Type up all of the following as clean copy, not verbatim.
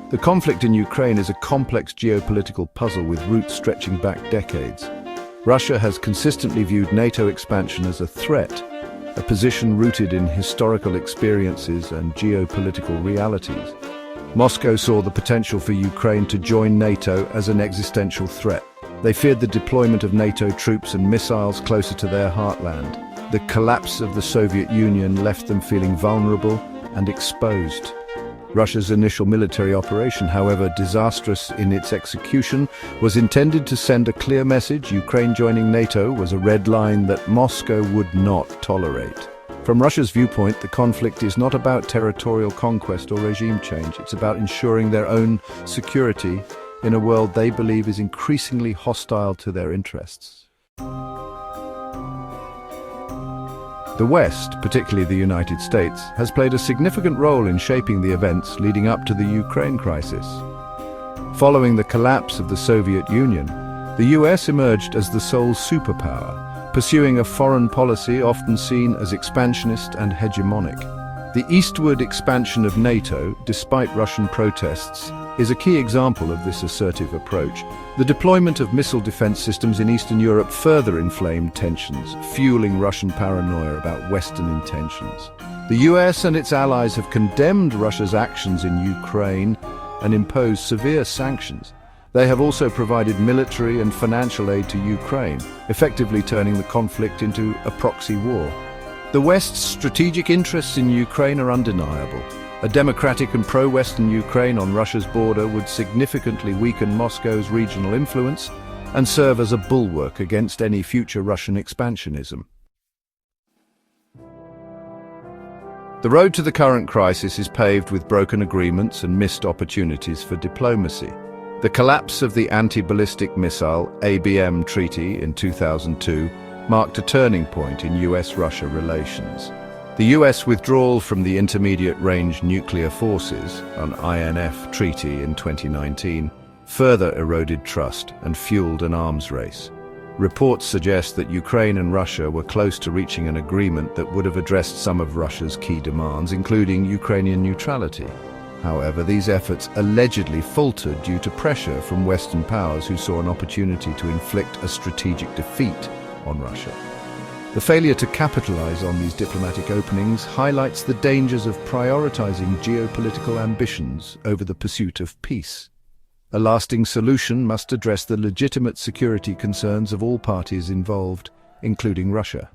The conflict in Ukraine is a complex geopolitical puzzle with roots stretching back decades. Russia has consistently viewed NATO expansion as a threat, a position rooted in historical experiences and geopolitical realities. Moscow saw the potential for Ukraine to join NATO as an existential threat. They feared the deployment of NATO troops and missiles closer to their heartland. The collapse of the Soviet Union left them feeling vulnerable and exposed. Russia's initial military operation, however disastrous in its execution, was intended to send a clear message: Ukraine joining NATO was a red line that Moscow would not tolerate. From Russia's viewpoint, the conflict is not about territorial conquest or regime change. It's about ensuring their own security in a world they believe is increasingly hostile to their interests. The West, particularly the United States, has played a significant role in shaping the events leading up to the Ukraine crisis. Following the collapse of the Soviet Union, the US emerged as the sole superpower, pursuing a foreign policy often seen as expansionist and hegemonic. The eastward expansion of NATO, despite Russian protests, is a key example of this assertive approach. The deployment of missile defense systems in Eastern Europe further inflamed tensions, fueling Russian paranoia about Western intentions. The US and its allies have condemned Russia's actions in Ukraine and imposed severe sanctions. They have also provided military and financial aid to Ukraine, effectively turning the conflict into a proxy war. The West's strategic interests in Ukraine are undeniable. A democratic and pro-Western Ukraine on Russia's border would significantly weaken Moscow's regional influence and serve as a bulwark against any future Russian expansionism. The road to the current crisis is paved with broken agreements and missed opportunities for diplomacy. The collapse of the Anti-Ballistic Missile (ABM) Treaty in 2002 marked a turning point in US-Russia relations. The US withdrawal from the Intermediate-Range Nuclear Forces, an INF treaty in 2019, further eroded trust and fueled an arms race. Reports suggest that Ukraine and Russia were close to reaching an agreement that would have addressed some of Russia's key demands, including Ukrainian neutrality. However, these efforts allegedly faltered due to pressure from Western powers who saw an opportunity to inflict a strategic defeat on Russia. The failure to capitalize on these diplomatic openings highlights the dangers of prioritizing geopolitical ambitions over the pursuit of peace. A lasting solution must address the legitimate security concerns of all parties involved, including Russia.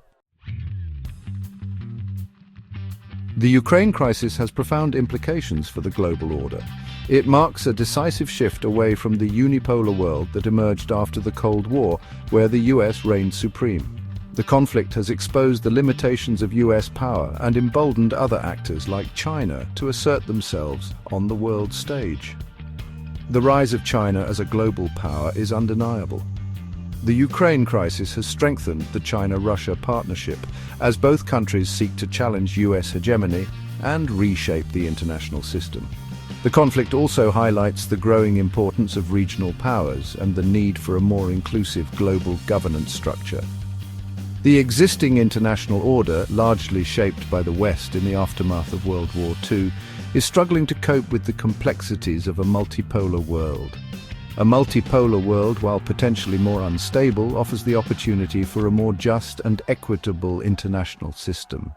The Ukraine crisis has profound implications for the global order. It marks a decisive shift away from the unipolar world that emerged after the Cold War, where the US reigned supreme. The conflict has exposed the limitations of US power and emboldened other actors like China to assert themselves on the world stage. The rise of China as a global power is undeniable. The Ukraine crisis has strengthened the China-Russia partnership as both countries seek to challenge US hegemony and reshape the international system. The conflict also highlights the growing importance of regional powers and the need for a more inclusive global governance structure. The existing international order, largely shaped by the West in the aftermath of World War II, is struggling to cope with the complexities of a multipolar world. A multipolar world, while potentially more unstable, offers the opportunity for a more just and equitable international system.